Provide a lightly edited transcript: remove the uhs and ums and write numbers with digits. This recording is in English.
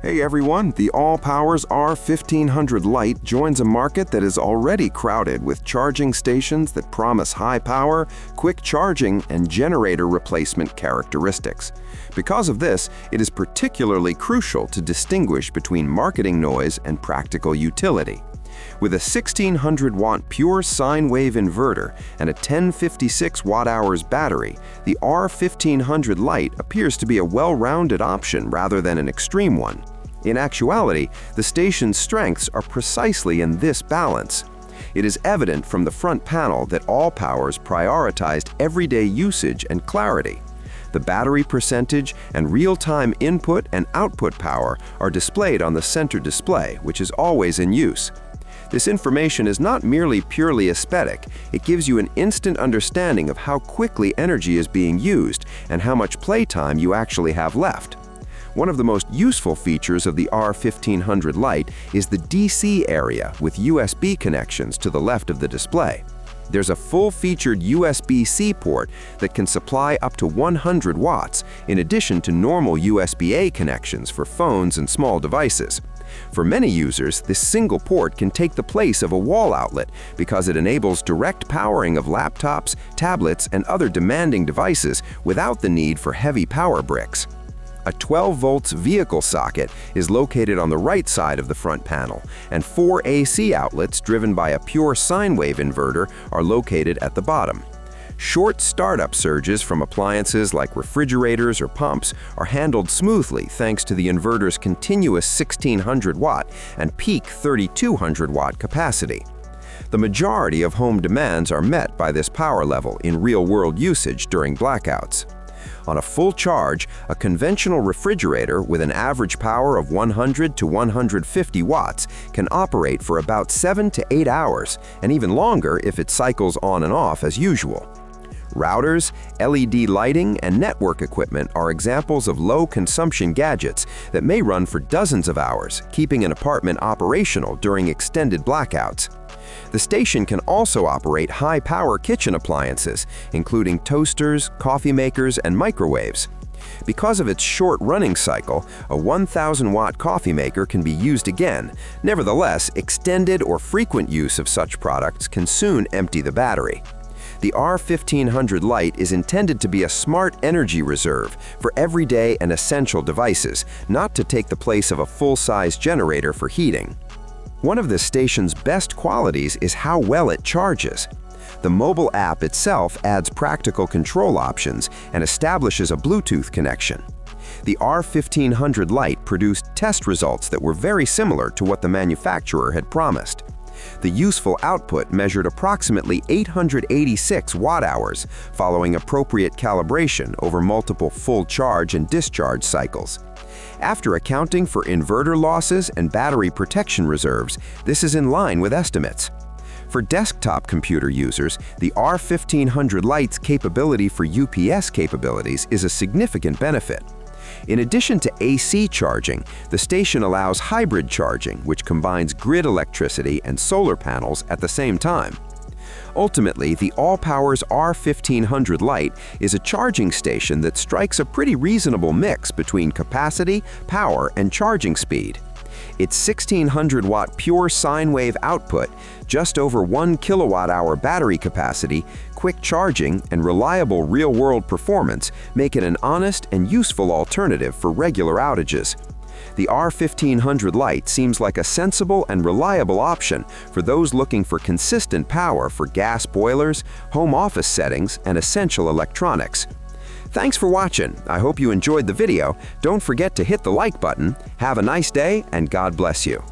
Hey everyone, the Allpowers R1500 Lite joins a market that is already crowded with charging stations that promise high power, quick charging, and generator replacement characteristics. Because of this, it is particularly crucial to distinguish between marketing noise and practical utility. With a 1600-watt pure sine wave inverter and a 1056 watt-hours battery, the R1500 Lite appears to be a well-rounded option rather than an extreme one. In actuality, the station's strengths are precisely in this balance. It is evident from the front panel that Allpowers prioritized everyday usage and clarity. The battery percentage and real-time input and output power are displayed on the center display, which is always in use. This information is not merely purely aesthetic, it gives you an instant understanding of how quickly energy is being used and how much playtime you actually have left. One of the most useful features of the R1500 Lite is the DC area with USB connections to the left of the display. There's a full-featured USB-C port that can supply up to 100 watts, in addition to normal USB-A connections for phones and small devices. For many users, this single port can take the place of a wall outlet because it enables direct powering of laptops, tablets, and other demanding devices without the need for heavy power bricks. A 12 volts vehicle socket is located on the right side of the front panel, and 4 AC outlets driven by a pure sine wave inverter are located at the bottom. Short startup surges from appliances like refrigerators or pumps are handled smoothly thanks to the inverter's continuous 1600 watt and peak 3200 watt capacity. The majority of home demands are met by this power level in real-world usage during blackouts. On a full charge, a conventional refrigerator with an average power of 100 to 150 watts can operate for about 7 to 8 hours, and even longer if it cycles on and off as usual. Routers, LED lighting, and network equipment are examples of low-consumption gadgets that may run for dozens of hours, keeping an apartment operational during extended blackouts. The station can also operate high-power kitchen appliances, including toasters, coffee makers, and microwaves. Because of its short running cycle, a 1,000-watt coffee maker can be used again. Nevertheless, extended or frequent use of such products can soon empty the battery. The R1500 Lite is intended to be a smart energy reserve for everyday and essential devices, not to take the place of a full-size generator for heating. One of this station's best qualities is how well it charges. The mobile app itself adds practical control options and establishes a Bluetooth connection. The R1500 Lite produced test results that were very similar to what the manufacturer had promised. The useful output measured approximately 886 watt-hours, following appropriate calibration over multiple full charge and discharge cycles. After accounting for inverter losses and battery protection reserves, this is in line with estimates. For desktop computer users, the R1500 Lite's capability for UPS capabilities is a significant benefit. In addition to AC charging, the station allows hybrid charging, which combines grid electricity and solar panels at the same time. Ultimately, the Allpowers R1500 Lite is a charging station that strikes a pretty reasonable mix between capacity, power, and charging speed. Its 1600-watt pure sine wave output, just over 1 kilowatt-hour battery capacity, quick charging, and reliable real-world performance make it an honest and useful alternative for regular outages. The R1500 Lite seems like a sensible and reliable option for those looking for consistent power for gas boilers, home office settings, and essential electronics. Thanks for watching. I hope you enjoyed the video. Don't forget to hit the like button. Have a nice day, and God bless you.